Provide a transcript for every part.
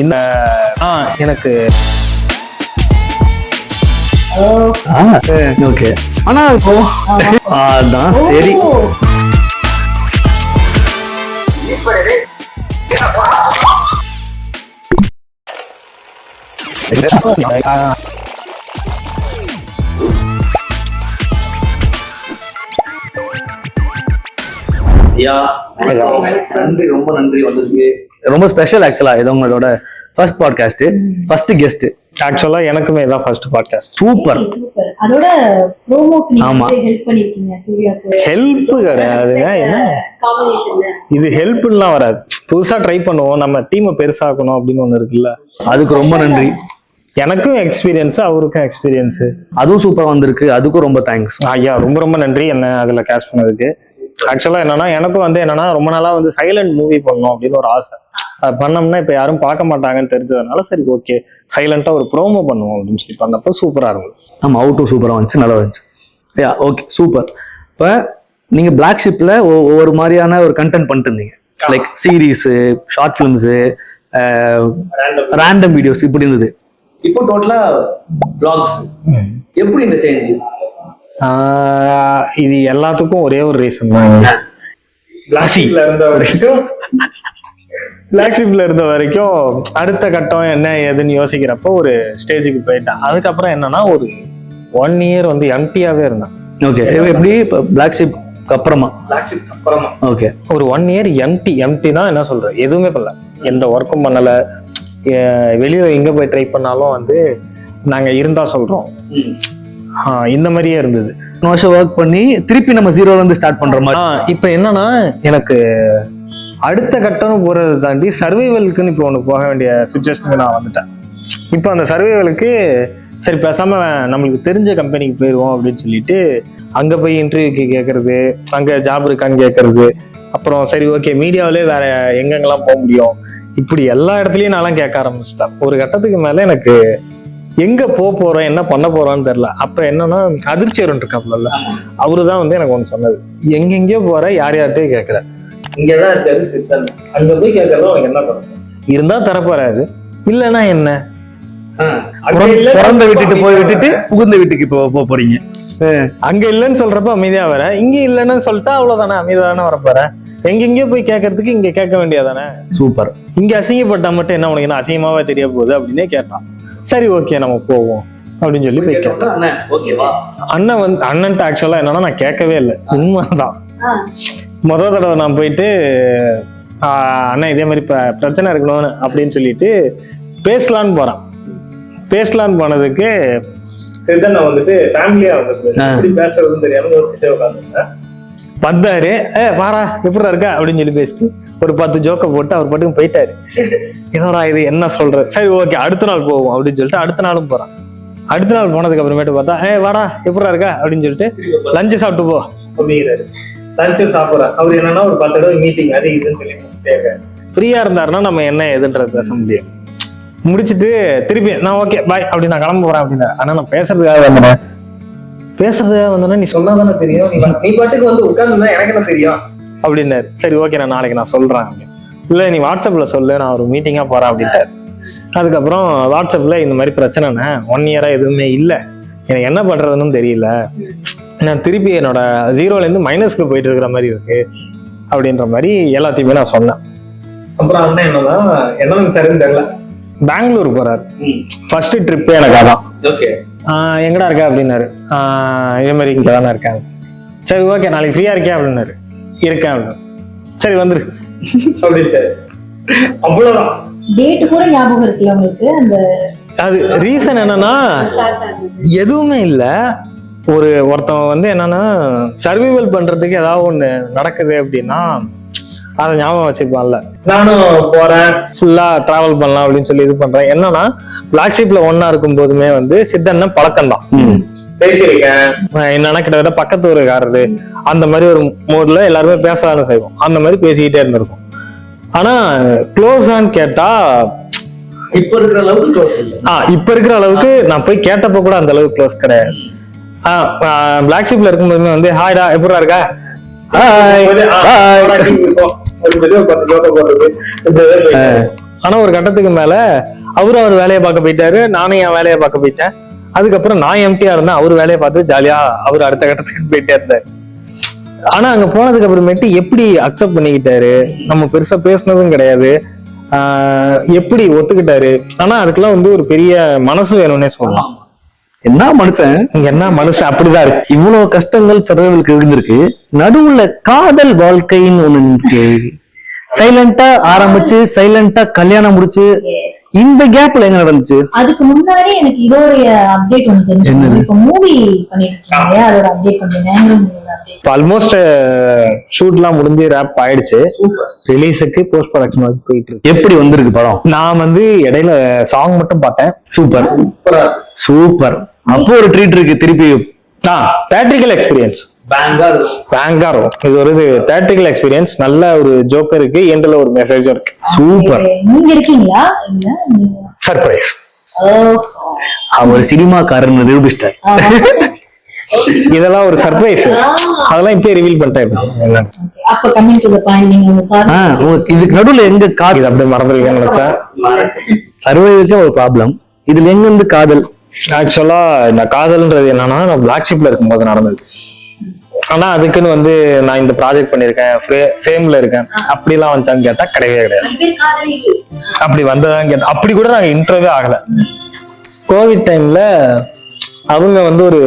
இந்த எனக்கு ஓகே ஆனா அதான் சரி. நன்றி, ரொம்ப நன்றி வந்ததுக்கு. ரொம்ப ஸ்பெஷல் ஆக்சுவலா. இது உங்களோட ஃபர்ஸ்ட் பாட்காஸ்ட், ஃபர்ஸ்ட் கெஸ்ட். ஆக்சுவலா எனக்குமே இதான் ஃபர்ஸ்ட் பாட்காஸ்ட். சூப்பர். அதோட ப்ரோமோக்கு நீங்க ஹெல்ப் பண்ணிருக்கீங்க சூர்யாக்கு. ஹெல்ப் கிடையாதுங்க, என்ன இது ஹெல்ப்லாம் வராது. புதுசா ட்ரை பண்ணுவோம், நம்ம டீமை பெருசாக்கணும் அப்படின்னு ஒண்ணு இருக்குல்ல, அதுக்கு ரொம்ப நன்றி. எனக்கும் எக்ஸ்பீரியன்ஸ், அவருக்கும் எக்ஸ்பீரியன்ஸ். அதுவும் சூப்பரா வந்திருக்கு, அதுக்கும் ரொம்ப தேங்க்ஸ் ஐயா. ரொம்ப ரொம்ப நன்றி என்ன அதுல கேஷ் பண்ணதுக்கு. ஆக்சுவலா என்னன்னா எனக்கும் வந்து என்னன்னா ரொம்ப நாளா வந்து சைலண்ட் மூவி பண்ணணும் அப்படின்னு ஒரு ஆசை. அது பண்ணோம்னா இப்ப யாரும் பார்க்க மாட்டாங்கன்னு தெரிஞ்சதுனால சரி ஓகே சைலண்டா ஒரு ப்ரோமோ பண்ணுவோம் அப்படின்னு சொல்லி பண்ணப்போ சூப்பரா இருக்கும். ஆமா, அவுட்டும் சூப்பரா வந்துச்சு, நல்லா வந்துச்சு. Yeah okay super. இப்ப நீங்க பிளாக் ஷிப்ல ஒவ்வொரு மாதிரியான ஒரு கண்டென்ட் பண்ணிட்டு இருந்தீங்க, like series, short films, random videos இப்படி இருந்தது. இப்போ டோட்டலா பிளாக்ஸ். எப்படி இந்த சேஞ்ச்? இது எல்லாத்துக்கும் ஒரே ஒரு ரீசன் தான். பிளாக் ஷிப்ல இருந்த வரைக்கும் அடுத்த கட்டம் என்ன ஏதுன்னு யோசிக்கிறப்போ ஒரு ஸ்டேஜுக்கு போயிட்டேன். அதுக்கப்புறம் என்னன்னா ஒரு 1 year வந்து எம்டியாவே இருந்தேன். ஓகே, எப்படி பிளாக் ஷிப் அப்புறமா? ஓகே, ஒரு 1 year எம்டி தான். என்ன சொல்றேன், எதுவுமே பண்ணல, எந்த ஒர்க்கும் பண்ணல. வெளியே எங்க போய் ட்ரை பண்ணாலும் வந்து நாங்க இருந்தா சொல்றோம், இந்த மாதிரியே இருந்தது. வருஷம் ஒர்க் பண்ணி திருப்பி நம்ம ஜீரோல இருந்து ஸ்டார்ட் பண்ற மாதிரி. இப்ப என்னன்னா எனக்கு அடுத்த கட்டம் போறதை தாண்டி சர்வைவலுக்குன்னு இப்போ ஒன்று போக வேண்டிய சுச்சுவேஷனுக்கு நான் வந்துட்டேன். இப்போ அந்த சர்வைவலுக்கு சரி பேசாம நம்மளுக்கு தெரிஞ்ச கம்பெனிக்கு போயிடுவோம் அப்படின்னு சொல்லிட்டு அங்க போய் இன்டர்வியூக்கு கேட்கறது, அங்க ஜாப் இருக்கான்னு கேட்கறது, அப்புறம் சரி ஓகே மீடியாவிலே வேற எங்கெங்கெல்லாம் போக முடியும், இப்படி எல்லா இடத்துலயும் நான்லாம் கேட்க ஆரம்பிச்சிட்டேன். ஒரு கட்டத்துக்கு மேல எனக்கு எங்க போறோம் என்ன பண்ண போறோம்னு தெரியல. அப்ப என்னன்னா அதிர்ச்சியரன் இருக்காப்ல, அவருதான் வந்து எனக்கு ஒண்ணு சொன்னது, எங்கெங்கயோ போற யார் யார்கிட்டயும் கேட்கற, இங்கதான் இருக்காரு சித்தன், அங்க போய் கேட்கறதும் அவனுக்கு என்ன பண்ணும், இருந்தா தரப்போறாது, இல்லைன்னா என்ன, பிறந்த விட்டுட்டு போய் விட்டுட்டு புகுந்த வீட்டுக்கு இப்போ போறீங்க. அங்க இல்லைன்னு சொல்றப்ப அமைதியா வர, இங்க இல்லைன்னு சொல்லிட்டா அவ்வளவுதானே, அமைதியா தானே வரப்போற, எங்கெங்கயோ போய் கேட்கறதுக்கு இங்க கேட்க வேண்டியதானே. சூப்பர். இங்க அசிங்கப்பட்டா மட்டும் என்ன உனக்கு என்ன அசிங்கமாவே தெரிய போகுது அப்படின்னே கேட்டான். சரி ஓகே நம்ம போவோம் அப்படின்னு சொல்லி போய் கேட்டேன். அண்ணன் வந்து அண்ணன்ட்ட ஆக்சுவலா என்னன்னா நான் கேட்கவே இல்லை, உண்மைதான். முதல் தடவை நான் போயிட்டு அண்ணன் இதே மாதிரி பிரச்சனை இருக்கணும்னு அப்படின்னு சொல்லிட்டு பேசலான்னு போறேன். பேசலான்னு போனதுக்கு நான் வந்துட்டு ஃபேமிலியா வந்து பேசுறதுன்னு தெரியாம யோசிச்சுட்டே உட்காந்துருந்தேன். வந்தாரு, வாரா எப்படா இருக்க அப்படின்னு சொல்லி பேசிட்டு ஒரு 10 ஜோக்கை போட்டு அவர் பாட்டுக்கு போயிட்டாரு. என்னடா இது என்ன சொல்ற, சரி ஓகே அடுத்த நாள் போவோம் அப்படின்னு சொல்லிட்டு அடுத்த நாளும் போறான். அடுத்த நாள் போனதுக்கு அப்புறமேட்டு பார்த்தா வாடா எப்படா இருக்கா அப்படின்னு சொல்லிட்டு லஞ்சு சாப்பிட்டு போ அப்படிங்கிறாரு. லஞ்சு சாப்பிட்றேன். அவர் என்னன்னா ஒரு 10 தடவை மீட்டிங் அது இதுன்னு சொல்லி முடிச்சுட்டே இருக்காரு. ஃப்ரீயா இருந்தாருன்னா நம்ம என்ன எதுன்றது பேச முடியும். முடிச்சுட்டு திருப்பி நான் ஓகே பாய் அப்படி நான் கிளம்ப போறேன் அப்படின்னா, ஆனா நான் பேசுறதுக்காக வந்தேன்னா நீ சொன்னாதானே தெரியும், நீ பாட்டுக்கு வந்து உட்கார்ந்துருந்தா எனக்கு என்ன தெரியும் அப்படின்னாரு. சரி ஓகே நான் நாளைக்கு நான் சொல்றேன் அப்படின்னு. இல்லை நீ வாட்ஸ்அப்ல சொல்லு, நான் ஒரு மீட்டிங்கா போறேன் அப்படின்ட்டாரு. அதுக்கப்புறம் வாட்ஸ்அப்ல இந்த மாதிரி பிரச்சனைண்ணே 1 year எதுவுமே இல்லை, எனக்கு என்ன பண்றதுன்னு தெரியல, நான் திருப்பி என்னோட 0ல இருந்து மைனஸ்க்கு போயிட்டு இருக்கிற மாதிரி இருக்கு அப்படின்ற மாதிரி எல்லாத்தையுமே நான் சொன்னேன். அப்புறம் அண்ணன் என்னன்னா என்ன நினைச்சாருன்னு தெரியல, பெங்களூர் போறாரு. ஃபர்ஸ்ட் ட்ரிப்பே எனக்கு அதான். ஓகே எங்கடா இருக்க அப்படின்னாரு. இதே மாதிரி இங்கே தானே இருக்கேன். சரி ஓகே நாளைக்கு ஃப்ரீயா இருக்கேன் அப்படின்னாரு. இருக்கேன் அப்படின்னு. சரி வந்துரு அப்படின்ட்டு அவ்வளவுதான். டேட் கூட ஞாபகம் இருக்குல்ல உங்களுக்கு? அந்த அது ரீசன் என்னன்னா எதுவுமே இல்லை, ஒருத்தவங்க வந்து என்னன்னா சர்வைவல் பண்றதுக்கு ஏதாவது ஒண்ணு நடக்குது அப்படின்னா அதை ஞாபகம் வச்சுப்பான்ல. நானும் போறேன் ஃபுல்லா டிராவல் பண்ணலாம் அப்படின்னு சொல்லி இது பண்றேன். என்னன்னா பிளாக் ஷிப்ல ஒன்னா இருக்கும் போதுமே வந்து சித்தன்ன பழக்கம் தான் பேசியிருக்கேன். என்னன்னா கிட்டத்தட்ட பக்கத்து ஊருக்காரரு அந்த மாதிரி ஒரு மூட்ல எல்லாருமே பேசலான்னு செய்வோம், அந்த மாதிரி பேசிக்கிட்டே இருந்திருக்கும். ஆனா க்ளோஸான்னு கேட்டா இப்ப இருக்கிற அளவுக்கு க்ளோஸ் இல்லை. இப்ப இருக்கிற அளவுக்கு நான் போய் கேட்டப்ப கூட அந்த அளவுக்கு க்ளோஸ் கிடையாது. பிளாக் ஷிப்ல இருக்கும்போதுமே வந்து ஹாய்டா எப்படா இருக்கா ஆனா ஒரு கட்டத்துக்கு மேல அவரும் அவர் வேலையை பார்க்க போயிட்டாரு, நானும் என் வேலையை பார்க்க போயிட்டேன். அதுக்கப்புறம் நான் எம்டியா இருந்தேன், அவர் வேலையை பார்த்து ஜாலியா அவர் அடுத்த கட்டத்துக்கு போயிட்டே இருந்தாரு. ஆனா அங்க போனதுக்கு அப்புறமேட்டு எப்படி அக்செப்ட் பண்ணிக்கிட்டாரு, நம்ம பெருசா பேசினதும் கிடையாது, எப்படி ஒத்துக்கிட்டாரு. ஆனா அதுக்கெல்லாம் வந்து ஒரு பெரிய மனசு வேணும்னே சொல்லலாம். என்ன மனுஷன், என்ன மனுஷன் அப்படிதான் இருக்கு. இவ்வளவு கஷ்டங்கள் பிறர்களுக்கு இருந்திருக்கு, நடுவுல காதல் வாழ்க்கைன்னு ஒண்ணு இருக்கு. சைலண்டா ஆரம்பிச்சு சைலண்டா கல்யாணம் முடிச்சு, Yes. இந்த கேப்ல என்ன நடந்துச்சு? அதுக்கு முன்னாடி எனக்கு இதோடைய அப்டேட் ஒன்று தெரிஞ்சு, இப்ப மூவி பண்ணிட்டு இருக்காங்க, அதோட அப்டேட் கொஞ்சம் அப்டேட். ஆல்மோஸ்ட் ஷூட் எல்லாம் முடிஞ்சு ரேப் ஆயிடுச்சு, ரிலீஸுக்கு போஸ்ட் ப்ரொடக்ஷன் போயிட்டு இருக்கு. எப்படி வந்திருக்கு படம்? நான் வந்து இடையில சாங் மட்டும் பார்த்தேன். Super super. அப்போ ஒரு ட்ரீட் இருக்கு திருப்பி. Theatrical experience banger. இது ஒரு தேட்ரிக்கல் எக்ஸ்பீரியன்ஸ். நல்ல ஒரு ஜோக்கர் இருக்கு, எண்ட்ல ஒரு மெசேஜும் இருக்கு. சூப்பர். நீங்க இருக்கீங்களா? சர்ப்ரைஸ். அவர் சினிமாக்காரன் நிரூபிச்சிட்டார். இதெல்லாம் ஒரு சர்ப்ரைஸ், அதெல்லாம் இப்பயே ரிவீல் பண்ணிட்டேன். அப்ப கமிங் டு தி பாயிண்ட், நீங்க இதுக்கு நடுவுல எங்க காதல்? அப்படியே மறந்துருக்கேன்னு நினைச்சா சர்வைவல்ஸே ஒரு ப்ராப்ளம். இதுல எங்க இருந்து காதல்? ஆக்சுவலா இந்த காதல்ன்றது என்னன்னா, நான் பிளாக் ஷிப்ல இருக்கும்போது நடந்தது. ஆனா அதுக்குன்னு வந்து நான் இந்த ப்ராஜெக்ட் பண்ணிருக்கேன், ஃபேம்ல இருக்கேன் அப்படிலாம் வந்துச்சான்னு கேட்டா கிடையவே கிடையாது. அப்படி வந்ததான் கேட்டா, அப்படி கூட நாங்க இன்டர்வியூ ஆகல. கோவிட் டைம்ல அவங்க வந்து ஒரு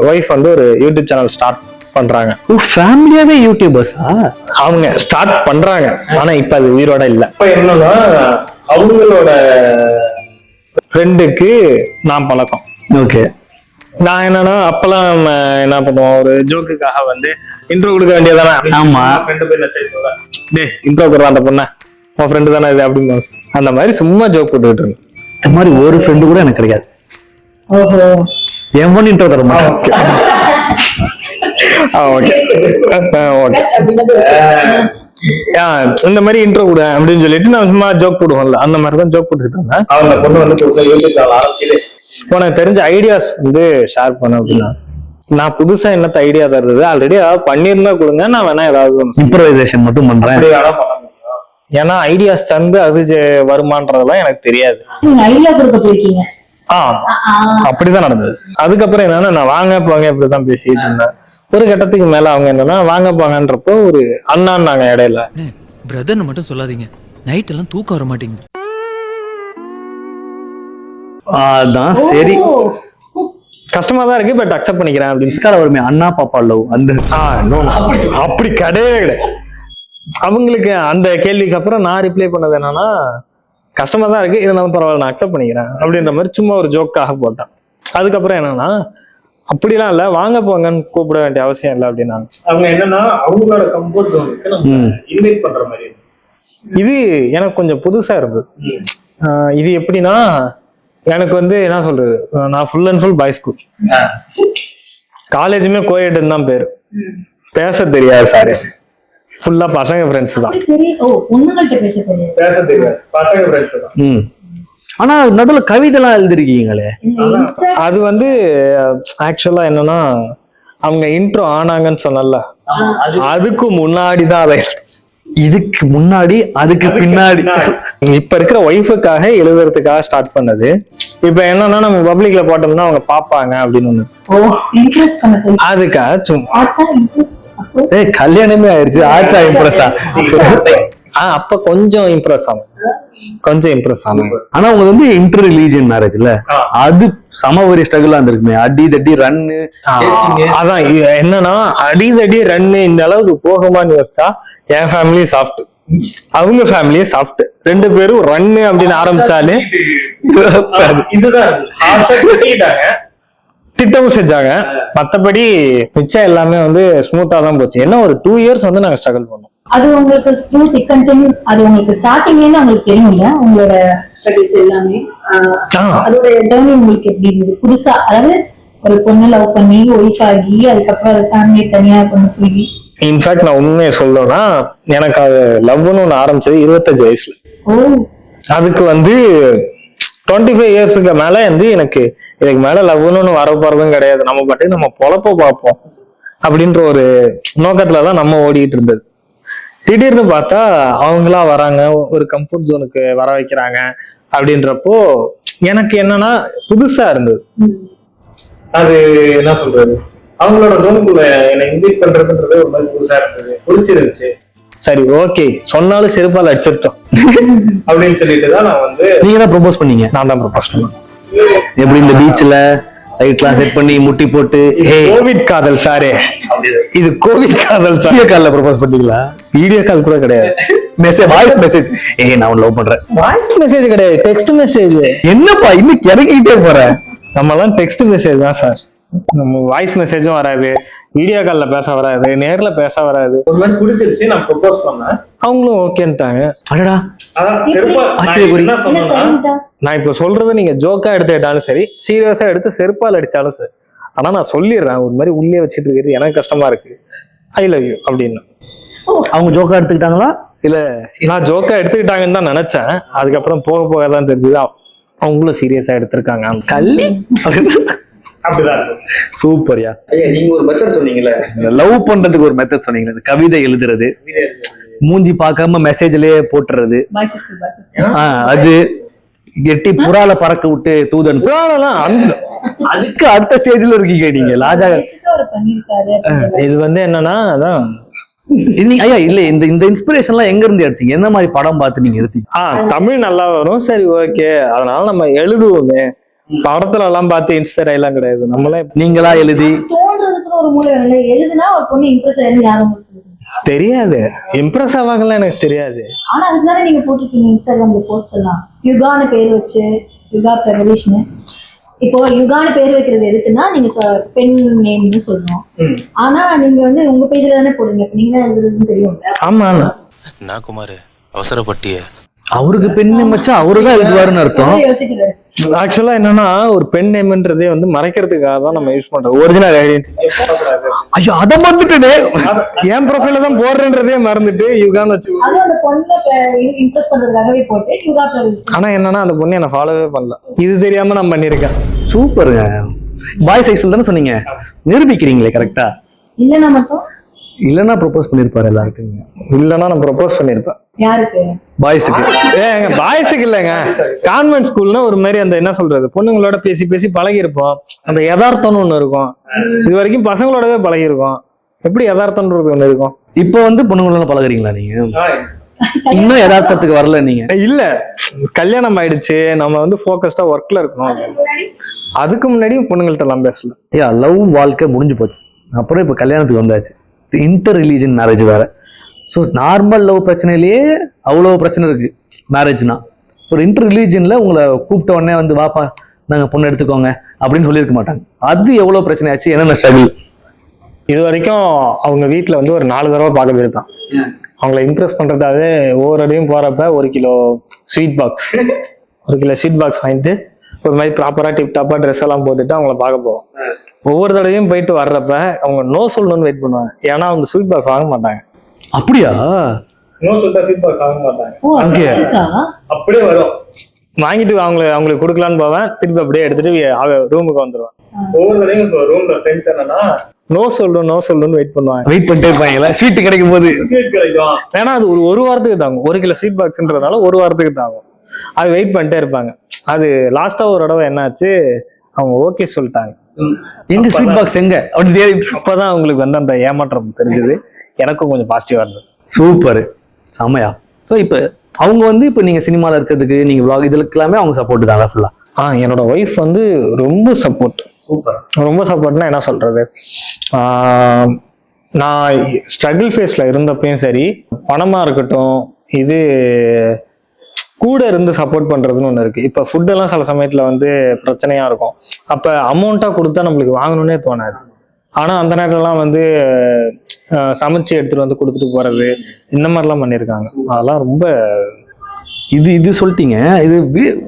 ஒய்ஃப் வந்து ஒரு யூடியூப் சேனல் ஸ்டார்ட் பண்றாங்க. ஃபேமிலியாவே யூடியூபர்ஸா? அவங்க ஸ்டார்ட் பண்றாங்க, ஆனா இப்ப அது உயிரோட இல்ல. இப்ப என்னன்னா, அவங்களோட ஃப்ரெண்டுக்கு நான் பழக்கம். ஓகே. நான் என்னன்னா, அப்பெல்லாம் என்ன பண்ணுவோம், ஒரு ஜோக்குக்காக வந்து இன்ட்ரோ கொடுக்க வேண்டியதானே. ஆமா. இன்ட்ரோ கொடுறா அந்த பொண்ண, உன் ஃப்ரெண்டு தானே இது அப்படின்னு. அந்த மாதிரி சும்மா ஜோக் போட்டுக்கிட்டு இருந்தேன். இந்த மாதிரி ஒரு ஃப்ரெண்டு கூட எனக்கு கிடையாது. என் பொண்ணு இன்ட்ரோ தர மாட்டேன். இந்த மாதிரி இன்ட்ரோ கூட அப்படின்னு சொல்லிட்டு நான் சும்மா ஜோக் போடுவோம்ல, அந்த மாதிரி தான் ஜோக் போட்டுக்கிட்டு இருந்தேன். அவங்க பொண்ணு வந்து உனக்கு தெரிஞ்ச ஐடியாஸ் வந்து ஷேர் பண்ண அப்படின்னா, நான் புதுசா என்னத்த ஐடியா தருது, ஆல்ரெடி ஏதாவது பண்ணிருந்தா கொடுங்க, நான் வேணா ஏதாவது இம்ப்ரோவைசேஷன் மட்டும் பண்றேன். ஏன்னா ஐடியாஸ் தந்து அது வருமானதெல்லாம் எனக்கு தெரியாது. ஐடியா கொடுக்க போயிருக்கீங்க. அப்படிதான் நடந்தது. அதுக்கப்புறம் என்னன்னா, நான் வாங்க போங்க இப்படிதான் பேசிட்டு இருந்தேன். ஒரு கட்டத்துக்கு மேல அவங்க என்னன்னா, வாங்க போங்கன்றப்போ ஒரு அண்ணான்னாங்க இடையில. பிரதர்னு மட்டும் சொல்லாதீங்க, நைட் எல்லாம் தூக்கம் வர மாட்டேங்குது. அதான் சரி, கஷ்டமா தான் இருக்கு, பட் அக்செப்ட் பண்ணிக்கிறேன் அப்படின்னு வருமே. அண்ணா பாப்பா லவ் அந்த அப்படி கிடையவே கிடையாது. அவங்களுக்கு அந்த கேள்விக்கு அப்புறம் நான் ரிப்ளை பண்ணது என்னன்னா, கஷ்டமா தான் இருக்கு, இருந்தாலும் பரவாயில்ல நான் அக்செப்ட் பண்ணிக்கிறேன் அப்படின்ற மாதிரி சும்மா ஒரு ஜோக்காக போட்டேன். அதுக்கப்புறம் என்னன்னா, அப்படிலாம் இல்ல, வாங்க போங்கன்னு கூப்பிட வேண்டிய அவசியம் இல்லை அப்படின்னா. அவங்க என்னன்னா, அவங்களோட கம்ஃபர்ட் ஜோனுக்கு இன்வைட் பண்ற மாதிரி. இது எனக்கு கொஞ்சம் புதுசா இருந்தது. இது எப்படின்னா, எனக்கு வந்து என்ன சொல்றது, நான் full and full boys school, காலேஜுமே கோஎட்னு தான் பேரு, பேச தெரியாது சார், ஃபுல்லா பசங்க ஃப்ரெண்ட்ஸ் தான். பேச தெரியாது, பசங்க ஃப்ரெண்ட்ஸ் தான். ஆனா நடுவுல கவிதை எல்லாம் எழுதிருக்கீங்களே, அது வந்து ஆக்சுவலா என்னன்னா, அவங்க இன்ட்ரோ ஆனாங்கன்னு சொன்னல, அதுக்கு முன்னாடிதான் அதை, இதுக்கு முன்னாடி அதுக்கு பின்னாடி இப்ப இருக்கிற ஒய்ஃபுக்காக எழுதுறதுக்காக ஸ்டார்ட் பண்ணது. இப்ப என்னன்னா, நம்ம பப்ளிக்ல போட்டோம்னா அவங்க பாப்பாங்க அப்படின்னு ஒண்ணு, அதுக்காக சும்மா கல்யாணமே ஆயிடுச்சு, ஆச்சா இம்ப்ரெஸ்ஸா? அப்ப கொஞ்சம் இம்ப்ரெஸ் ஆகும், கொஞ்சம் இம்ப்ரெஸ் ஆகும். ஆனா உங்க வந்து இன்டர் ரிலீஜியன் மேரேஜ்ல அது சமவெரி ஸ்ட்ரகிளா இருந்திருக்குமே, அடி தடி ரன்னு. அதான் என்னன்னா, அடி தடி ரன்னு இந்த அளவுக்கு போகுமான்னு யோசிச்சா, என் ஃபேமிலி சாஃப்ட், அவங்க ஃபேமிலியே சாஃப்ட், ரெண்டு பேரும் ரன்னு அப்படின்னு ஆரம்பிச்சாலே இதுதான் திட்டமும் செஞ்சாங்க. மத்தபடி மிச்சம் எல்லாமே வந்து ஸ்மூத்தா தான் போச்சு. என்ன ஒரு 2 years வந்து நாங்க ஸ்ட்ரகிள் பண்ணோம். அது உங்களுக்கு த்ரூ திக் அண்ட் தின், அது உங்களுக்கு ஸ்டார்டிங்ல இருந்து உங்களுக்கு தெரியும் இல்ல, உங்களோட ஸ்ட்ரகிள்ஸ் எல்லாமே. அதோட ஜர்னி உங்களுக்கு எப்படி இருந்தது புதுசா? அதாவது ஒரு பொண்ணு லவ் பண்ணி ஒய்ஃப் ஆகி, அதுக்கப்புறம் அது ஃபேமிலி தனியா கொண்டு போய். இன்ஃபேக்ட் நான் உண்மையை சொல்லணும்னா, எனக்கு அது லவ்னு ஒண்ணு ஆரம்பிச்சது 25 வயசுல. அதுக்கு வந்து 25 இயர்ஸுக்கு மேல வந்து எனக்கு இதுக்கு மேல லவ்னு ஒண்ணு வர போறதும் கிடையாது, நம்ம பாட்டு நம்ம பொழப்ப பார்ப்போம் அப்படின்ற ஒரு நோக்கத்துலதான் நம்ம ஓடிட்டு இருந்தது. திடீர்னு பார்த்தா அவங்களா வராங்க, ஒரு கம்ஃபர்ட் ஜோனுக்கு வர வைக்கிறாங்க. அப்படின்றப்போ எனக்கு என்னன்னா புதுசா இருந்தது. அது என்ன சொல்றது, அவங்களோட ஜோனுக்குள்ள என்னை இன்வைட் பண்றதுன்றது ஒரு மாதிரி புதுசா இருந்தது, பிடிச்சிருந்துச்சு. சரி ஓகே, சொன்னாலும் செருப்பால் அடிச்சிட்டோம் அப்படின்னு சொல்லிட்டு தான் நான் வந்து நீங்க தான் ப்ரொபோஸ் பண்ணீங்க? நான் தான் ப்ரொபோஸ் பண்ணேன். எப்படி இந்த பீச்ல லைட்லாம் செட் பண்ணி முட்டி போட்டு? கோவிட் காதல் சாரே, இது கோவிட் காதல் சார். வீடியோ கால்ல ப்ரொபோஸ் பண்ணீங்களா? வீடியோ கால் கூட கிடையாது, மெசேஜ், வாய்ஸ் மெசேஜ். நான் உன்னை லவ் பண்றேன். வாய்ஸ் மெசேஜ் கிடையாது, டெக்ஸ்ட் மெசேஜ். என்னப்பா இன்னும் இறங்கிட்டே போற? நம்ம எல்லாம் டெக்ஸ்ட் மெசேஜ் தான் சார். நம்ம வாய்ஸ் மெசேஜும் வராது, வீடியோ கால்ல பேச வராது, நேர்ல பேச வராது. ஒரு மாதிரி பிடிச்சிருச்சு, நான் ப்ரொபோஸ் பண்ணேன், அவங்களும் ஓகேன்ட்டாங்க. அடடா, நான் இப்ப சொல்றது நீங்க ஜோக்கா எடுத்துக்கிட்டாலும் சரி, சீரியஸா எடுத்து செருப்பால் அடிச்சாலும் சரி, ஆனா நான் சொல்லிடுறேன், ஒரு மாதிரி உள்ளே வச்சுட்டு இருக்கிறது எனக்கு கஷ்டமா இருக்கு, ஐ லவ் யூ அப்படின்னு. அவங்க ஜோக்கா எடுத்துக்கிட்டாங்களா? இல்ல நான் ஜோக்கா எடுத்துக்கிட்டாங்கன்னு தான் நினைச்சேன். அதுக்கப்புறம் போக போக தான் தெரிஞ்சது அவங்களும் சீரியஸா எடுத்திருக்காங்க. கள்ளி அப்படிதான். சூப்பர்யா. நீங்க ஒரு மெத்தட் சொன்னீங்கல்ல, லவ் பண்றதுக்கு ஒரு மெத்தட் சொன்னீங்களே, கவிதை எழுதுறது, மூஞ்சி பார்க்காம மெசேஜ்லயே போட்டுறது, அது எட்டி புறால பறக்க விட்டு தூதன். அதுக்கு அடுத்த ஸ்டேஜ்ல இருக்கீங்க நீங்க. லாஜா இது வந்து என்னன்னா, அதான் ஐயா இல்ல, இந்த இன்ஸ்பிரேஷன் எல்லாம் எங்க இருந்து எடுத்தீங்க? என்ன மாதிரி படம் பார்த்து நீங்க எடுத்தீங்க? தமிழ் நல்லா வரும், சரி ஓகே, அதனால நம்ம எழுதுவோமே. படத்துல எல்லாம் பார்த்து இன்ஸ்பயர் ஆயிலாம் கிடையாது, நம்மளே நீங்களா எழுதி தோன்றதுக்குன்னு ஒரு மூளை வேணும்ல. எழுதுனா ஒரு பொண்ணு இம்ப்ரெஸ் ஆயிருந்து யாரும் தெரியாது, இம்ப்ரெஸ் ஆவாங்கலாம் எனக்கு தெரியாது. ஆனா அதுதானே நீங்க போட்டிருக்கீங்க இன்ஸ்டாகிராம்ல போஸ்ட் எல்லாம், யுகான்னு பேர் வச்சு, யுகா ரெவல்யூஷன். இப்போ யுகான்னு பேர் வைக்கிறது எதுக்குன்னா, நீங்க பெண் நேம்னு சொல்றோம், ஆனா நீங்க வந்து உங்க பேஜ்ல தானே போடுங்க, இப்ப நீங்க தான் எழுதுறதுன்னு தெரியும். ஆமா, நான் குமார் அவசரப்பட்டிய அவருக்கு பெண் நேம் வச்சா அவருதான் எழுதுவாருன்னு அர்த்தம். யோசிக்கிறாரு. ஆக்சுவலா என்னன்னா, ஒரு பெண் நேம்ன்றதே வந்து மறைக்கிறதுக்காக தான் நம்ம யூஸ் பண்றோம். Original identity. ஐயோ, அத மறந்துட்டேனே, என் ப்ரொஃபைல தான் போடுறேன்றதே மறந்துட்டு யுகான்னு வச்சு. அது அந்த பொண்ணை இம்ப்ரெஸ் பண்றதுக்காகவே போட்டு யுகா ரெவல்யூஷன். ஆனா என்னன்னா, அந்த பொண்ணு என்ன ஃபாலோவே பண்ணல, இது தெரியாம நான் பண்ணிருக்கேன். சூப்பருங்க. பாய் சைஸ்ல தானே சொன்னீங்க, நிரூபிக்கிறீங்களே கரெக்டா. இல்லன்னா மட்டும் இல்லன்னா ப்ரொபோஸ் பண்ணிருப்பாரு எல்லாருக்கும். இல்லன்னா நான் ப்ரொபோஸ் பண்ணிருப்பேன். யாருக்கு? பாய்ஸுக்கு. ஏங்க பாய்ஸுக்கு இல்லைங்க, கான்வென்ட் ஸ்கூல்னா ஒரு மாதிரி அந்த என்ன சொல்றது, பொண்ணுங்களோட பேசி பேசி பழகி இருப்போம், அந்த யதார்த்தம்னு ஒண்ணு இருக்கும். இது வரைக்கும் பசங்களோடவே பழகி இருக்கோம், எப்படி யதார்த்தம்ன்றது ஒண்ணு இருக்கும். இப்போ வந்து பொண்ணுங்களோட பழகுறீங்களா நீங்க? இன்னும் யதார்த்தத்துக்கு வரல நீங்க? இல்ல, கல்யாணம் ஆயிடுச்சு, நம்ம வந்து போக்கஸ்டா ஒர்க்ல இருக்கணும். அதுக்கு முன்னாடியும் பொண்ணுங்கள்ட்ட எல்லாம் பேசல. லவ் வாழ்க்கை முடிஞ்சு போச்சு, அப்புறம் இப்ப கல்யாணத்துக்கு வந்தாச்சு, இன்டர் ரிலீஜன் மேரேஜ் வேற. ஸோ நார்மல் லவ் பிரச்சனையிலேயே அவ்வளோ பிரச்சனை இருக்கு மேரேஜ்னா. ஒரு இன்டர் ரிலீஜன்ல உங்களை கூப்பிட்ட உடனே வந்து வாப்பா நாங்க பொண்ணு எடுத்துக்கோங்க அப்படின்னு சொல்லியிருக்க மாட்டாங்க. அது எவ்வளவு பிரச்சனை ஆச்சு, என்னென்ன ஸ்ட்ரகிள்? இது வரைக்கும் அவங்க வீட்டுல வந்து ஒரு 4 தடவை பார்க்க போயிருக்கான். அவங்கள இம்ப்ரெஸ் பண்றதாவே ஒவ்வொரு அடையும் போறப்ப 1 கிலோ ஸ்வீட் பாக்ஸ் வாங்கிட்டு ஒரு மாதிரி ப்ராப்பரா டிப் டாப்பா ட்ரெஸ் எல்லாம் போட்டுட்டு அவங்கள பார்க்க போவோம். ஒவ்வொரு தடவையும் போயிட்டு வர்றப்ப அவங்க நோ சொல்லணும்னு வெயிட் பண்ணுவாங்க, ஏன்னா அவங்க ஸ்வீட் பாக்ஸ் வாங்க மாட்டாங்க. அப்படியா? நோ சொல்லிட்டா ஸ்வீட் பாக்ஸ் வாங்க மாட்டாங்க. அப்படியே வரும், வாங்கிட்டு அவங்களுக்கு கொடுக்கலான்னு போவேன், திருப்பி அப்படியே எடுத்துட்டு ரூமுக்கு வந்துருவேன். ஒவ்வொரு தடவையும் ரூம்ல ஃப்ரெண்ட்ஸ் என்னன்னா நோ சொல்லணும்னு வெயிட் பண்ணுவாங்க. வெயிட் பண்ணிட்டே இருப்பாங்களா ஸ்வீட் கிடைக்கும் போது? கிடைக்கும், ஏன்னா அது ஒரு வாரத்துக்கு தாங்கும். 1 கிலோ ஸ்வீட் பாக்ஸ்ன்றதுனால 1 வாரத்துக்கு தாங்கும், அது வெயிட் பண்ணிட்டே இருப்பாங்க. அது லாஸ்டா ஒரு தடவை என்னாச்சு, அவங்க ஓகே சொல்லிட்டாங்க. எங்க ஸ்வீட் பாக்ஸ் எங்க அப்படி அப்பதான் அவங்களுக்கு வந்து அந்த ஏமாற்றம் தெரிஞ்சது. எனக்கும் கொஞ்சம் பாசிட்டிவா இருந்தது. சூப்பர், செமையா. ஸோ இப்போ அவங்க வந்து இப்போ நீங்க சினிமால இருக்கிறதுக்கு, நீங்க vlog இதுக்கு எல்லாமே அவங்க சப்போர்ட் தான் ஃபுல்லா? என்னோட ஒய்ஃப் வந்து ரொம்ப சப்போர்ட். சூப்பர். ரொம்ப சப்போர்ட்னா என்ன சொல்றது, நான் ஸ்ட்ரகிள் ஃபேஸ்ல இருந்தப்பையும் சரி, பணமா இருக்கட்டும், இது கூட இருந்து சப்போர்ட் பண்றதுன்னு ஒண்ணு இருக்கு. இப்ப ஃபுட் எல்லாம் சில சமயத்துல வந்து பிரச்சனையா இருக்கும், அப்ப அமௌண்ட்டா கொடுத்தா நம்மளுக்கு வாங்கணும்னே தோணாது. ஆனா அந்த நேரம்லாம் வந்து சமைச்சு எடுத்துட்டு வந்து கொடுத்துட்டு போறது, இந்த மாதிரிலாம் பண்ணியிருக்காங்க. அதெல்லாம் ரொம்ப இது சொல்லிட்டீங்க.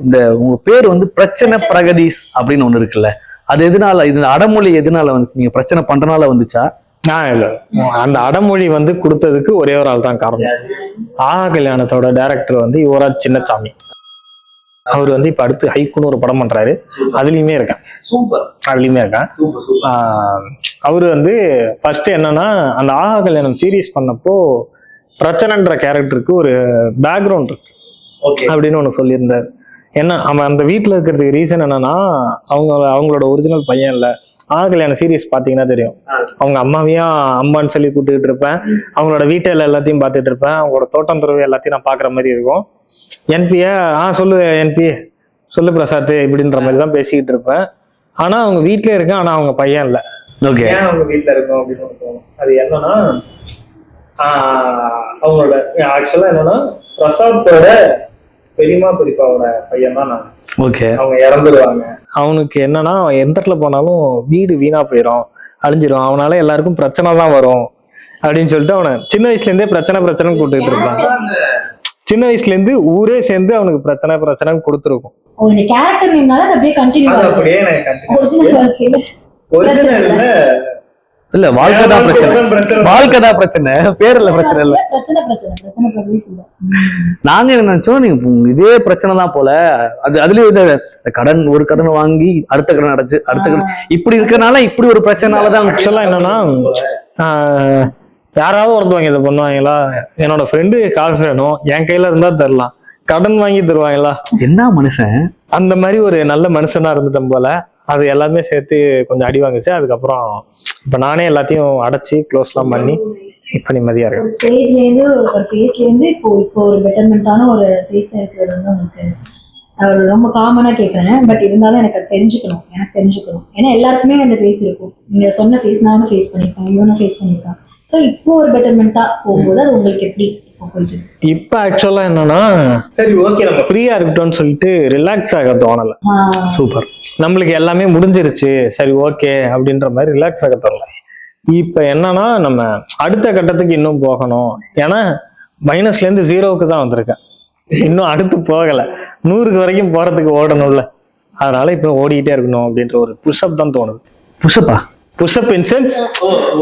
இந்த உங்க பேர் வந்து பிரச்சனை பிரகதீஷ் அப்படின்னு ஒண்ணு இருக்குல்ல, அது எதனால, இது அடமொழி எதனால வந்துச்சு? நீங்க பிரச்சனை பண்றனால வந்துச்சா? இல்ல, அந்த அடமொழி வந்து கொடுத்ததுக்கு ஒரே ஒரு ஆள் தான் காரணம். கல்யாணத்தோட டைரக்டர் வந்து யுவராஜ் சின்னசாமி. அவர் வந்து இப்ப அடுத்து ஹைக்குன்னு ஒரு படம் பண்றாரு, அதுலயுமே இருக்கேன். சூப்பர். அதுலயுமே இருக்கேன். அவரு வந்து ஃபர்ஸ்ட் என்னன்னா, அந்த கல்யாணம் சீரீஸ் பண்ணப்போ பிரச்சனைன்ற கேரக்டருக்கு ஒரு பேக்ரவுண்ட் இருக்கு அப்படின்னு ஒன்று சொல்லியிருந்தார். ஏன்னா அவன் அந்த வீட்டில் இருக்கிறதுக்கு ரீசன் என்னன்னா, அவங்களோட ஒரிஜினல் பையன் இல்லை. கல்யாண சீரியஸ் பார்த்தீங்கன்னா தெரியும். அவங்க அம்மாவையும் அம்மான்னு சொல்லி கூப்பிட்டுக்கிட்டு இருப்பேன், அவங்களோட வீட்டில் எல்லாத்தையும் பார்த்துட்டு இருப்பேன், அவங்களோட தோட்டம் துறவு எல்லாத்தையும் நான் பார்க்குற மாதிரி இருக்கும். என்பியை சொல்லு என்பி சொல்லு பிரசாத் இப்படின்ற மாதிரி தான் பேசிக்கிட்டு இருப்பேன். ஆனால் அவங்க வீட்டிலே இருக்கேன், ஆனால் அவங்க பையன் இல்லை. ஓகே, ஏன் அவங்க வீட்டில் இருக்கோம் அப்படின்னு தோணும். அது என்னன்னா, அவங்களோட ஆக்சுவலாக என்னன்னா பிரசாத்தோட பெரியமா பெரியப்பாவோட பையன் தான் நான். ஓகே, அவங்க இறந்துடுவாங்க. அவனுக்கு என்னன்னா எந்த இடத்துல போனாலும் வீடு வீணா போயிடும், அழிஞ்சிடும், அவனால எல்லாருக்கும் பிரச்சனை தான் வரும் அப்படின்னு சொல்லிட்டு அவனை சின்ன வயசுல இருந்தே பிரச்சனை கூப்பிட்டுட்டு இருப்பான். சின்ன வயசுல இருந்து ஊரே சேர்ந்து அவனுக்கு பிரச்சனை கொடுத்துருக்கும். இந்த கேரக்டர் நேம்னால அது அப்படியே கண்டினியூ ஆகுது. அப்படியே ஒரிஜினல் வாழ்க்கையில ஒரிஜினல்ல இல்ல வாழ்க்கைதான் பிரச்சனை, வாழ்க்கைதான் பிரச்சனை, பேர்ல பிரச்சனை இல்ல. பிரச்சனை பிரபீஷ் இல்ல. நாங்க என்ன நினைச்சோம், நீங்க இதே பிரச்சனை தான் போல. அதுலயும் இந்த கடன், ஒரு கடன் வாங்கி அடுத்த கடன் அடைச்சு அடுத்த கடன் இப்படி இருக்கனால இப்படி ஒரு பிரச்சனைனாலதான். ஆக்சுவலா என்னன்னா, யாராவது ஒருத்தவங்க இதை பண்ணுவாங்களா, என்னோட ஃப்ரெண்டு காசு வேணும் என் கையில இருந்தா தரலாம், கடன் வாங்கி தருவாங்களா, என்ன மனுஷன். அந்த மாதிரி ஒரு நல்ல மனுஷனா இருந்துட்டோம் போல. அது எல்லாமே சேர்த்து கொஞ்சம் அடி வாங்குச்சு. அதுக்கப்புறம் இப்ப நானே எல்லாத்தையும் அடைச்சி க்ளோஸ்லாம் பண்ணி இப்ப நிம்மதியா ஒரு இருக்கேன். ஸ்டேஜ்ல இருந்து ஒரு ஃபேஸ்ல இருந்து இப்போ ஒரு பெட்டர்மெண்டான ஒரு ஃபேஸ்ல இருக்கிறது வந்து உங்களுக்கு அவர் ரொம்ப காமனா கேட்கறேன். பட் இருந்தாலும் எனக்கு அது தெரிஞ்சுக்கணும். ஏன்னா எல்லாருக்குமே அந்த ஃபேஸ் இருக்கும். நீங்க சொன்ன ஃபேஸ் நானும் ஃபேஸ் பண்ணிருக்கேன், இவனும் ஃபேஸ் பண்ணிருக்கான். ஸோ இப்போ ஒரு பெட்டர்மெண்டா போகும்போது அது உங்களுக்கு எப்படி இப்ப ஆக்சுவலா என்னன்னா, சரி ஓகே நம்ம ஃப்ரீயா இருக்கட்டும்னு சொல்லிட்டு ரிலாக்ஸ் ஆக தோணல. சூப்பர், நம்மளுக்கு எல்லாமே முடிஞ்சிருச்சு, சரி ஓகே அப்படின்ற மாதிரி ரிலாக்ஸ் ஆக தோணல. இப்ப என்னன்னா, நம்ம அடுத்த கட்டத்துக்கு இன்னும் போகணும். ஏன்னா மைனஸ்ல இருந்து 0க்கு தான் வந்திருக்கேன், இன்னும் அடுத்து போகல. 100க்கு வரைக்கும் போறதுக்கு ஓடணும்ல, அதனால இப்ப ஓடிக்கிட்டே இருக்கணும் அப்படின்ற ஒரு புஷ்அப் தான் தோணுது. புஷ்அப் இன் சென்ஸ்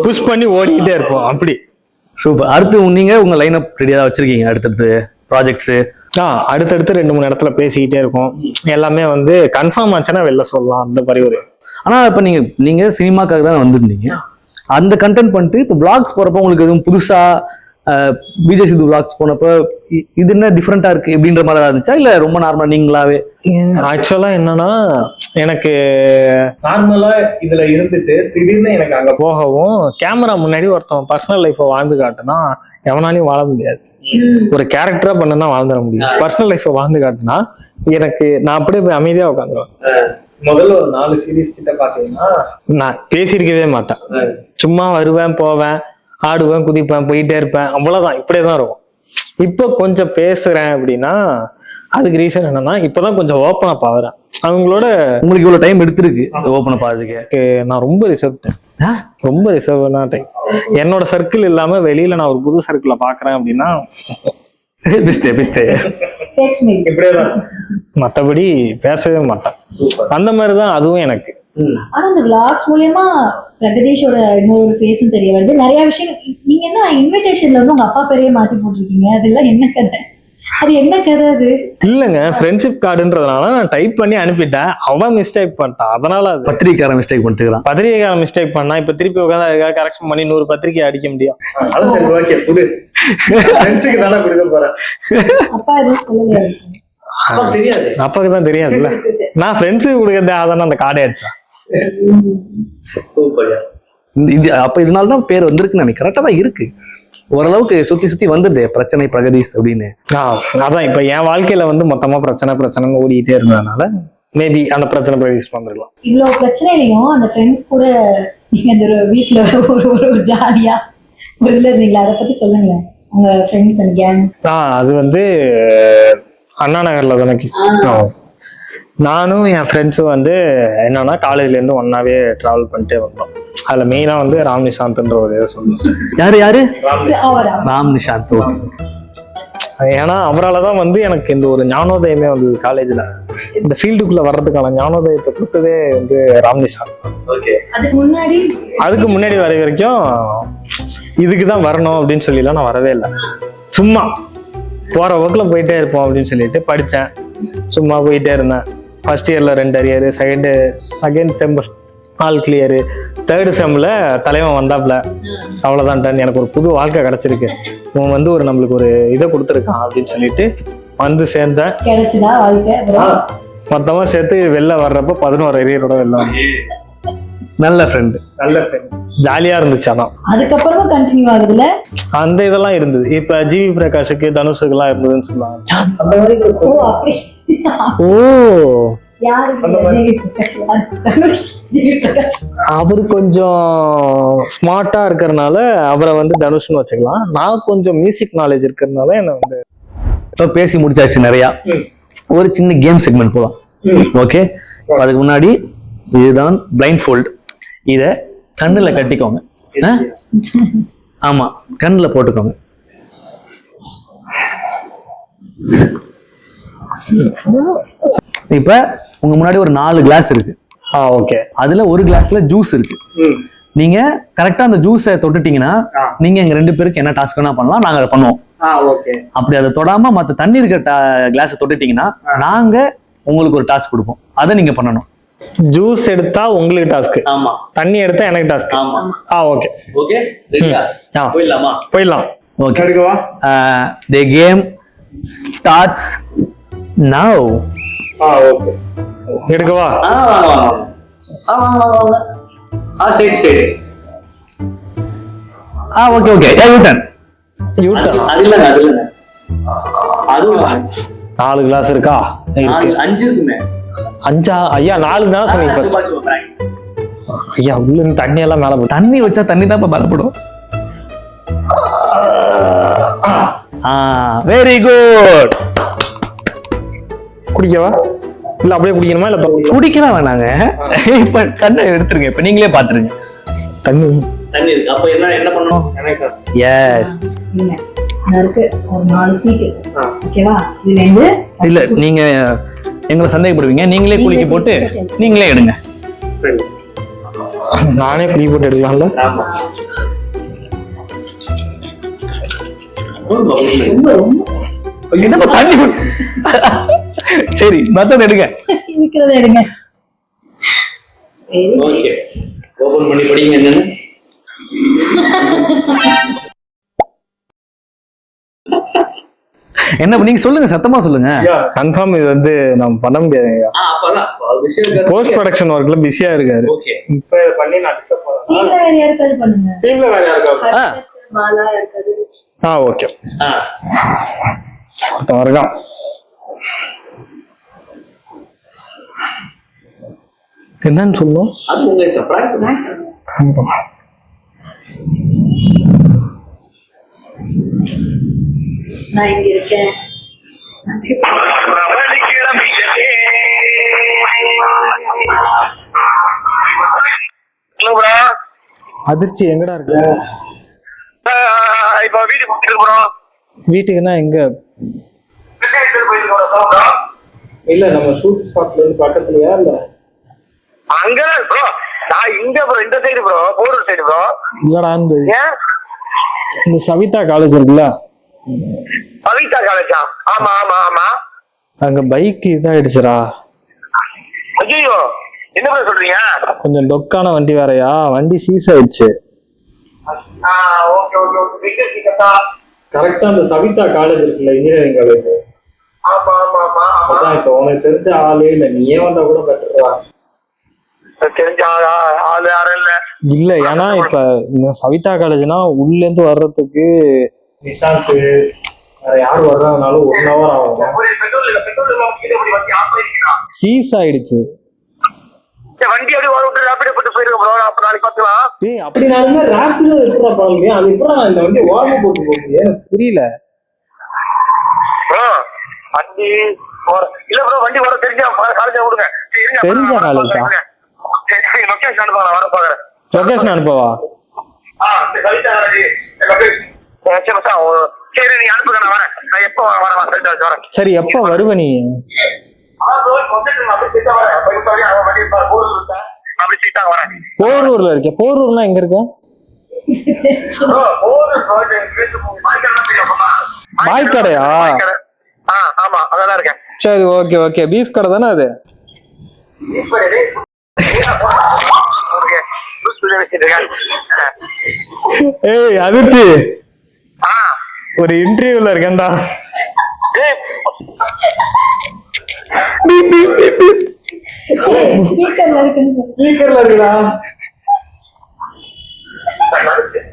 புஷ் பண்ணி ஓடிக்கிட்டே இருப்போம் அப்படி. சூப்பர். அடுத்து நீங்க உங்க லைன் அப் ரெடியா வச்சிருக்கீங்க? அடுத்தடுத்து ப்ராஜெக்ட்ஸ் அடுத்தடுத்து 2-3 இடத்துல பேசிக்கிட்டே இருக்கும். எல்லாமே வந்து கன்ஃபார்ம் ஆச்சுன்னா வெளில சொல்லலாம் அந்த மாதிரி ஒரு. ஆனா இப்ப நீங்க சினிமாக்காக தான் வந்திருந்தீங்க, அந்த கண்டென்ட் பண்ணிட்டு இப்போ பிளாக்ஸ் போறப்போ உங்களுக்கு எதுவும் புதுசா விஜய் சித்து பிளாக்ஸ் போனப்போ இது என்ன டிஃப்ரெண்டா இருக்கு அப்படின்ற மாதிரி இருந்துச்சா, இல்ல ரொம்ப நார்மலா நீங்களாவே? ஆக்சுவலா என்னன்னா, எனக்கு நார்மலா இதுல இருந்துட்டு திடீர்னு எனக்கு அங்க போகவும் கேமரா முன்னாடி ஒருத்தன் பர்சனல் லைஃபை வாழ்ந்து காட்டுனா எவனாலையும் வாழ முடியாது. ஒரு கேரக்டரா பண்ணா வாழ்ந்துட முடியும். பர்சனல் லைஃபை வாழ்ந்து காட்டுனா எனக்கு நான் அப்படியே போய் அமைதியா உட்காந்துருவேன். முதல்ல ஒரு 4 சீரீஸ் கிட்ட பாத்தீங்கன்னா நான் பேசியிருக்கவே மாட்டேன். சும்மா வருவேன், போவேன், ஆடுவேன், குதிப்பேன், போயிட்டே இருப்பேன், அவ்வளவுதான். இப்படியேதான் இருக்கும். இப்போ கொஞ்சம் பேசுறேன் அப்படின்னா அதுக்கு ரீசன் என்னன்னா, இப்பதான் கொஞ்சம் ஓப்பன் அப் ஆகுறேன். அவங்களோட உங்களுக்கு இவ்வளவு டைம் எடுத்திருக்கு ஓப்பன் அப் ஆகுறதுக்கு? நான் ரொம்ப ரிசர்வ்னா டைம். என்னோட சர்க்கிள் இல்லாம வெளியில நான் ஒரு புது சர்க்கிளை பாக்குறேன் அப்படின்னா இப்படியேதான், மற்றபடி பேசவே மாட்டேன். அந்த மாதிரிதான் அதுவும் எனக்கு. ஆனா இந்த விளாக்ஸ் மூலியமா பிரகதீஷோட இன்னொரு ஃபேஸும் தெரிய வருது. நிறைய விஷயம் நீங்க என்ன இன்விடேஷன்ல வந்து உங்க அப்பா பேரையே மாத்தி போட்டிருக்கீங்க, அதெல்லாம் என்ன கதை? அது என்ன கதை? அது இல்லங்க, ஃப்ரெண்ட்ஷிப் கார்டுன்றதுனால நான் டைப் பண்ணி அனுப்பிட்டேன். அவன் மிஸ்டேக் பண்ணிட்டான், அதனால அது பத்திரிக்கையார மிஸ்டேக் பண்ணிட்டுக்கிறான். பத்திரிக்கையார மிஸ்டேக் பண்ணா இப்ப திருப்பி உட்காந்து கரெக்ஷன் பண்ணி 100 பத்திரிக்கை அடிக்க முடியும். அதான் சரி ஓகே, புது ஃப்ரெண்ட்ஸுக்கு தானே கொடுக்க போறேன். அப்பா எதுவும் சொல்லலையா? தெரியாது, அப்பாக்கு தான் தெரியாதுல்ல. நான் ஃப்ரெண்ட்ஸுக்கு கொடுக்கறதே அதான அந்த கார்டே அடிச்சேன். இது அப்ப இதனாலதான் பேர் வந்திருக்குன்னு நினைக்கிறேன். கரெக்டா தான் இருக்கு, ஓரளவுக்கு சுத்தி வந்துருது பிரச்சனை பிரகதீஷ் அப்படின்னு. அதான் இப்ப என் வாழ்க்கையில வந்து மொத்தமா பிரச்சனை ஓடிட்டே இருந்ததுனால மேபி அந்த பிரச்சனை பிரகதீஷ் வந்துடலாம். இவ்வளவு பிரச்சனையிலையும் அந்த ஃப்ரெண்ட்ஸ் கூட நீங்க அந்த வீட்டுல ஒரு ஜாலியா ஒரு இதுல இருந்தீங்களா, அதை பத்தி சொல்லுங்களேன். உங்க ஃப்ரெண்ட்ஸ் அண்ட் கேங். அது வந்து அண்ணா நகர்ல தானே. நானும் என் ஃப்ரெண்ட்ஸும் வந்து என்னன்னா காலேஜ்ல இருந்து ஒன்னாவே டிராவல் பண்ணிட்டே வந்தோம். அதுல மெயினா வந்து ராம் நிஷாந்த்ன்ற ஒரு இதை சொல்லுவோம். யாரு ராம் நிஷாந்த். ஏன்னா அவராலதான் வந்து எனக்கு இந்த ஒரு ஞானோதயமே வந்து காலேஜ்ல இந்த ஃபீல்டுக்குள்ள வர்றதுக்கான ஞானோதயத்தை கொடுத்ததே வந்து ராம் நிஷாந்த். அதுக்கு முன்னாடி வர வரைக்கும் இதுக்குதான் வரணும் அப்படின்னு சொல்லிலாம் நான் வரவே இல்லை. சும்மா போற வகுப்புல போயிட்டே இருப்போம் அப்படின்னு சொல்லிட்டு படித்தேன். சும்மா போயிட்டே இருந்தேன். ஃபர்ஸ்ட் இயர்ல 2 arrear, second semester all clear, 3rd செம்ல தலைவன் வந்தாப்ல, அவ்வளவுதான் எனக்கு ஒரு புது வாழ்க்கை கிடைச்சிருக்கு, இவன் வந்து ஒரு நம்மளுக்கு ஒரு இதை கொடுத்துருக்கான் அப்படின்னு சொல்லிட்டு வந்து சேர்ந்தேன். கிடைச்சதா வாழ்க்கை? மொத்தமா சேர்த்து வெளில வர்றப்ப 11 அரியரோட வெளில வந்து நல்ல ஃப்ரெண்டு. ஜாலியா இருந்துச்சு. ஆனா அதுக்கப்புறமா கண்டினியூ ஆகுதுல அந்த இதெல்லாம் இருந்தது. இப்ப ஜிவி பிரகாஷுக்கு தனுஷுக்கு எல்லாம் இருந்ததுன்னு சொல்லுவாங்க. ஓ அப்படி. ஓ யாரு ஜிவி பிரகாஷ்? தனுஷ், ஜிவி பிரகாஷ். அவரு கொஞ்சம் ஸ்மார்ட்டா இருக்கிறதுனால அவரை வந்து தனுஷ்னு வச்சுக்கலாம். நான் கொஞ்சம் மியூசிக் நாலேஜ் இருக்கிறதுனால என்ன வந்து இப்போ பேசி முடிச்சாச்சு நிறையா. ஒரு சின்ன கேம் செக்மெண்ட் போலாம். ஓகே, அதுக்கு முன்னாடி இதுதான் பிளைண்ட் ஃபோல்ட். இத கண்ணுல கட்டிக்கோங்க. ஆமா, கண்ணுல போட்டுக்கோங்க. இப்ப உங்க முன்னாடி ஒரு 4 கிளாஸ் இருக்கு. ஓகே. அதுல ஒரு கிளாஸ்ல ஜூஸ் இருக்கு. நீங்க கரெக்டா அந்த ஜூஸை தொட்டுட்டீங்கன்னா நீங்க எங்க 2 பேருக்கு என்ன டாஸ்க் வேணா பண்ணலாம், நாங்க அதை பண்ணுவோம். அப்படி அதை தொடாம மத்த தண்ணி இருக்க கிளாஸ் தொட்டுட்டீங்கன்னா நாங்க உங்களுக்கு ஒரு டாஸ்க் கொடுப்போம், அதை நீங்க பண்ணணும். ஜூஸ் எடுத்தா உங்களுக்கு டாஸ்க், ஆமா. தண்ணி எடுத்தா எனக்கு டாஸ்க். ஆமா. ஓகே ஓகே, ரெடியா? போயிடலாமா? போயிடலாம். Okay, the game starts now. Okay, எடுக்கவா? சரி. Okay okay. யூட்டன். அது இல்லங்க. அதுவும் 4 கிளாஸ் இருக்கா? இருக்கு. 5 இருக்குமே. 5? ஐயா 4 தானே சொன்னீங்க first. ஐயா உள்ள இருந்து தண்ணி எல்லாம் மேல போட்டு. தண்ணி வச்சா தண்ணி தான் பலப்படும். Very good. குடிக்கவா இல்ல அப்படியே குடிக்கணுமா இல்ல குடிக்கலாம் வேணாங்க. இப்ப கண்ணை எடுத்துருங்க, இப்ப நீங்களே பாத்துருங்க. தண்ணி இருக்கு. அப்ப என்ன பண்ணணும்? எஸ். இருக்கு ஒரு 4 சீட். ஓகேவா? இதுல இருந்து இல்ல நீங்க எங்களை சந்தேகப்படுவீங்க, நீங்களே குளிக்க போட்டு நீங்களே எடுங்க. நானே குளிக்க போட்டு எடுக்கலாம்ல? தண்ணி சரி, மத்தத எடுங்க. இருக்கிறத எடுங்க. ஓகே, ஓபன் பண்ணி படிங்க. என்னன்னு என்ன நீங்க சொல்லுங்க, சத்தமா சொல்லுங்க. கன்ஃபார்ம் இது வந்து நம்ம பண்ண முடியாதுங்க. போஸ்ட் ப்ரொடக்ஷன் ஒர்க்ல பிஸியா இருக்காரு. இப்ப இத பண்ணி நான் டிஸ்டர்ப் பண்ணலாம். டீம்ல வேற யாருக்காவது பண்ணுங்க. டீம்ல வேற யாருக்காவது. மாலா இருக்காது. ஓகே. வரலாம். என்னன்னு சொல்லணும்? அது உங்க இஷ்டம். நான் இங்க இருக்கேன். அதிர்ச்சி எங்கடா இருக்கு? இப்ப வீட்டுக்கு போறோம். வீட்டுக்குன்னா எங்க? இல்ல நம்ம ஷூட் ஸ்பாட்ல இருந்து பக்கத்துலயா இல்ல அங்க ப்ரோ? நான் இங்க ப்ரோ, இந்த side bro, Porur side bro. இல்லடா இந்த சவிதா காலேஜ் இருக்குல்ல? சவிதா காலேஜா? ஆமா ஆமா ஆமா. அங்க பைக் இதாயிடுச்சுடா. ஐயோ, என்ன ப்ரோ சொல்றீங்க? கொஞ்சம் டொக்கான வண்டி வேறயா, வண்டி சீஸ் ஆயிடுச்சு. Okay okay okay. விக்கெட் டிக்கெட்டா? கரெக்டா அந்த சவிதா காலேஜ் இருக்குல்ல, இன்ஜினியரிங் காலேஜ். ஆமா ஆமா ஆமா. அதான் இப்ப உனக்கு தெரிஞ்ச ஆளே இல்ல, நீ ஏன் வந்தா கூட பெட்டரா. தெரிஞ்ச ஆளு யாரும் இல்ல. இல்ல ஏன்னா இப்ப இந்த சவிதா காலேஜ்னா உள்ள இருந்து வர்றதுக்கு நிஷாந்த் யாரு வர்றதுனாலும் 1 hour ஆகும். சீஸ் ஆயிடுச்சு வண்டி அப்படியே விட்டு ரேபிடோ போட்டு போயிருக்க ப்ரோ. அப்ப நாளைக்கு பாத்துக்கலாம். அப்படினாலுமே ரேபிடோ எப்படா போக முடியும்? அது எப்படா இந்த வண்டி ஓரமா போட்டு போக முடியும்? எனக்கு புரியல வண்டி இல்ல ப்ரோ, வண்டி ஓட தெரிஞ்ச காலேஜ் விடுங்க. தெரிஞ்ச காலேஜா? லொகேஷன் அனுப்புங்க, வர பாக்குறேன். லொகேஷன் அனுப்பவா? சரி நீ அனுப்புங்க, நான் வரேன். நான் எப்போ வரேன்? சரி எப்போ வருவ நீ? போரூர்ல இருக்க? போரூர்னா எங்க இருக்க? பாய் கடையா? ஆமா அதெல்லாம் இருக்கேன். சரி ஓகே ஓகே. பீஃப் கடை தானே அது? ஏய் அதிர்ச்சி, ஆ, ஒரு இன்டர்வியூல இருக்கேன்டா. ஏய், ஸ்பீக்கர்ல இருக்குன்னு ஸ்பீக்கர்ல இருக்குடா.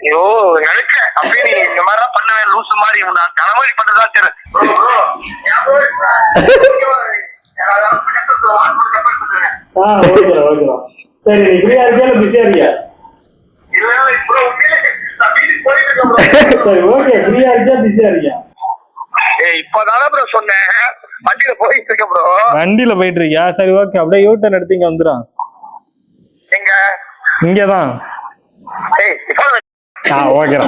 ஐயோ நினைச்சேன் அப்படியே நீ இந்த மாதிரிலாம் பண்ணுவேன் லூசு மாதிரி நான் தலைமொழி பண்றதா சரி. ஓகேடா ஓகேடா. சரி நீ ஃப்ரீயா இருக்கியா இல்ல பிஸியா இருக்கியா? சரி ஓகே, ஃப்ரீயா இருக்கியா பிஸியா இருக்கியா? இப்பதானே ப்ரோ சொன்னேன் வண்டியில போயிட்டு இருக்க ப்ரோ. வண்டியில போயிட்டு இருக்கியா? சரி ஓகே, அப்படியே யூ டர்ன் எடுத்து இங்க வந்துடும். எங்க இங்கதான். ஓகேடா.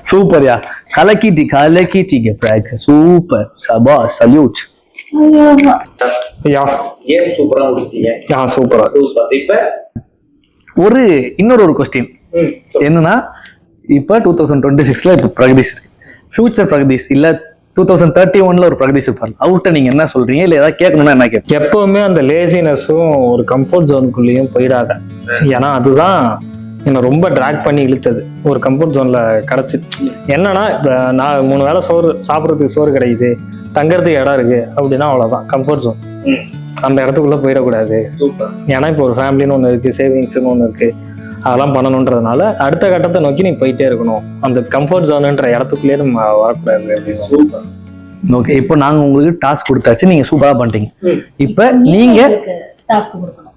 சூப்பர்யா, கலக்கிட்டீங்க பிராக், சூப்பர், சபா, சல்யூட். யா கேம் சூப்பரா முடிச்சிட்டீங்க. யா சூப்பரா. சூப்பர். இப்ப இன்னொரு கொஸ்டின் என்னன்னா, இப்ப 2026ல இப்ப பிரகதீஷ் இருக்கு, ஃபியூச்சர் பிரகதீஷ் இல்ல 2031ல ஒரு பிரகதீஷ் இருப்பாரு, அவர்கிட்ட நீங்க என்ன சொல்றீங்க? இல்ல ஏதாவது கேட்கணும்னா என்ன கேட்பீங்க? எப்பவுமே அந்த லேசினஸும் ஒரு கம்ஃபர்ட் ஜோனுக்குள்ளேயும் போயிடாத. ஏன்னா அதுதான் என்னை ரொம்ப ட்ராக் பண்ணி இழுத்தது. ஒரு கம்ஃபர்ட் ஜோன்ல கிடைச்சி என்னன்னா, இப்ப நான் 3 வேளை சோறு சாப்பிட்றதுக்கு சோறு கிடைக்குது, தங்கறதுக்கு இடம் இருக்கு அப்படின்னா அவ்வளவுதான் கம்ஃபர்ட் ஜோன். அந்த இடத்துக்குள்ள போயிடக்கூடாது. சூப்பர். ஏன்னா இப்போ ஒரு ஃபேமிலின்னு ஒன்று இருக்கு, சேவிங்ஸ்னு ஒன்று இருக்கு, அதெல்லாம் பண்ணணுன்றதுனால அடுத்த கட்டத்தை நோக்கி நீ போயிட்டே இருக்கணும். அந்த கம்ஃபர்ட் ஜோனுன்ற இடத்துக்குள்ளேயே நம்ம வரக்கூடாது அப்படின்னு. சூப்பர். ஓகே, இப்போ நாங்க உங்களுக்கு டாஸ்க் கொடுத்தாச்சு, நீங்க சூப்பரா பண்ணிட்டீங்க. இப்ப நீங்க டாஸ்க் கொடுக்கணும்.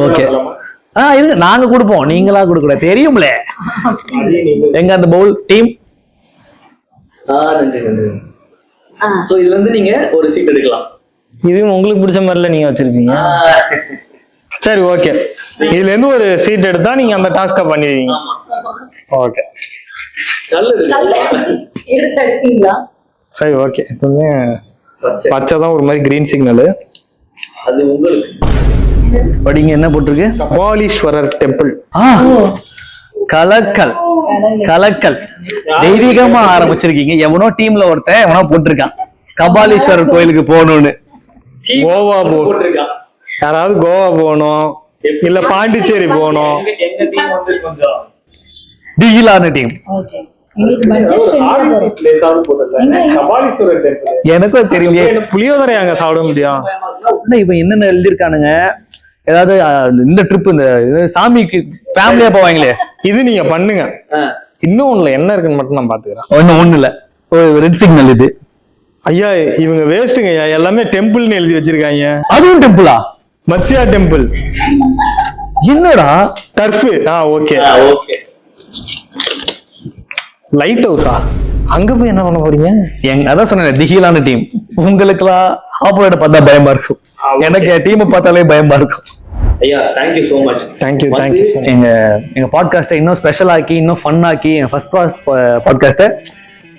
ஓகே, இது நாங்க கொடுப்போம், நீங்களா கொடுக்கல தெரியும்ல. எங்க அந்த பவுல் டீம்? நன்றி நன்றி. சோ இதுல இருந்து நீங்க ஒரு சீட் எடுக்கலாம். இது உங்களுக்கு பிடிச்ச மாதிரில நீங்க வச்சிருப்பீங்க. சரி ஓகே, இதுல இருந்து ஒரு சீட் எடுத்தா நீங்க அந்த டாஸ்க பண்ணிடுவீங்க. ஓகே நல்லது. எடுத்தீங்களா? சரி ஓகே. எப்பவுமே பச்சை தான் ஒரு மாதிரி கிரீன் சிக்னல். அது உங்களுக்கு படிங்க, என்ன போட்டிருக்கு? கபாலீஸ்வரர் டெம்பிள். கலக்கல் கலக்கல், தெய்வீகமா ஆரம்பிச்சிருக்கீங்க. எவனோ டீம்ல ஒருத்தன் எவனோ போட்டிருக்கான் கபாலீஸ்வரர் கோயிலுக்கு போகணும்னு. கோவா போட்டிருக்கான். யாராவது கோவா போகணும் இல்ல பாண்டிச்சேரி போகணும். எங்க டீம் வந்து கொஞ்சம் டிகிலான டீம். ஓகே, உங்களுக்கு பட்ஜெட் கபாலீஸ்வரர் டெம்பிள் எனக்கும் தெரியும். புளியோதரை அங்க சாப்பிட முடியும். இப்ப என்னென்ன எழுதிருக்கானுங்க, ஏதாவது இந்த ட்ரிப் இந்த சாமிக்கு ஃபேமிலியா போவாங்களே, இது நீங்க பண்ணுங்க. இன்னும் ஒண்ணுல என்ன இருக்குன்னு மட்டும் நான் பாத்துக்கிறேன். ஒண்ணு இல்ல, ரெட் சிக்னல் இது. ஐயா இவங்க வேஸ்ட்டுங்க ஐயா, எல்லாமே டெம்பிள்னு எழுதி வச்சிருக்காங்க. அதுவும் டெம்பிளா? மத்ஸ்யா டெம்பிள். என்னடா டர்ஃபு? Okay okay. லைட் ஹவுஸா? அங்க போய் என்ன பண்ண போறீங்க? அதான் சொன்னேன், திகிலான டீம். உங்களுக்குலாம் ஆப்போனேட் பார்த்தா பயமா இருக்கும், எனக்கு டீமை பார்த்தாலே பயமா இருக்கும். ஐயா தேங்க்யூ சோ மச். தேங்க்யூ. எங்க பாட்காஸ்ட்டை இன்னும் ஸ்பெஷல் ஆக்கி, இன்னும் ஃபன் ஆக்கி, என் ஃபர்ஸ்ட் பாட்காஸ்ட்டை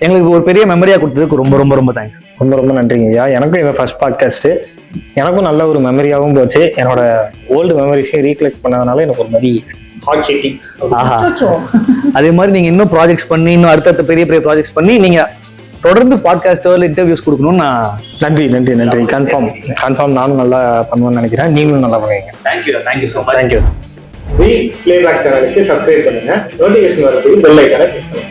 எங்களுக்கு ஒரு பெரிய மெமரியா கொடுத்ததுக்கு ரொம்ப ரொம்ப ரொம்ப தேங்க்ஸ். ரொம்ப ரொம்ப நன்றிங்க ஐயா. எனக்கும் இந்த ஃபர்ஸ்ட் பாட்காஸ்ட் எனக்கும் நல்ல ஒரு மெமரியாகவும் போச்சு. என்னோட ஓல்டு மெமரிஸையும் ரீகலெக்ட் பண்ணதுனால எனக்கு ஒரு மாதிரி ஆஹா, அதே மாதிரி நீங்க இன்னும் ப்ராஜெக்ட்ஸ் பண்ணி, இன்னும் அடுத்தடுத்த பெரிய பெரிய ப்ராஜெக்ட்ஸ் பண்ணி நீங்க தொடர்ந்து பாட்காஸ்டோ இல்லை இன்டர்வியூஸ் கொடுக்கணும்னு நான் நன்றி. கன்ஃபார்ம் நானும் நல்லா பண்ணுவேன்னு நினைக்கிறேன். நீங்களும் நல்லா பண்ணுவீங்க. Thank you so much. Thank you. Playback சேனலுக்கு சப்ஸ்கிரைப் பண்ணுங்க. நோட்டிஃபிகேஷன் வரதுக்கு பெல் ஐகானை கிளிக் பண்ணுங்க.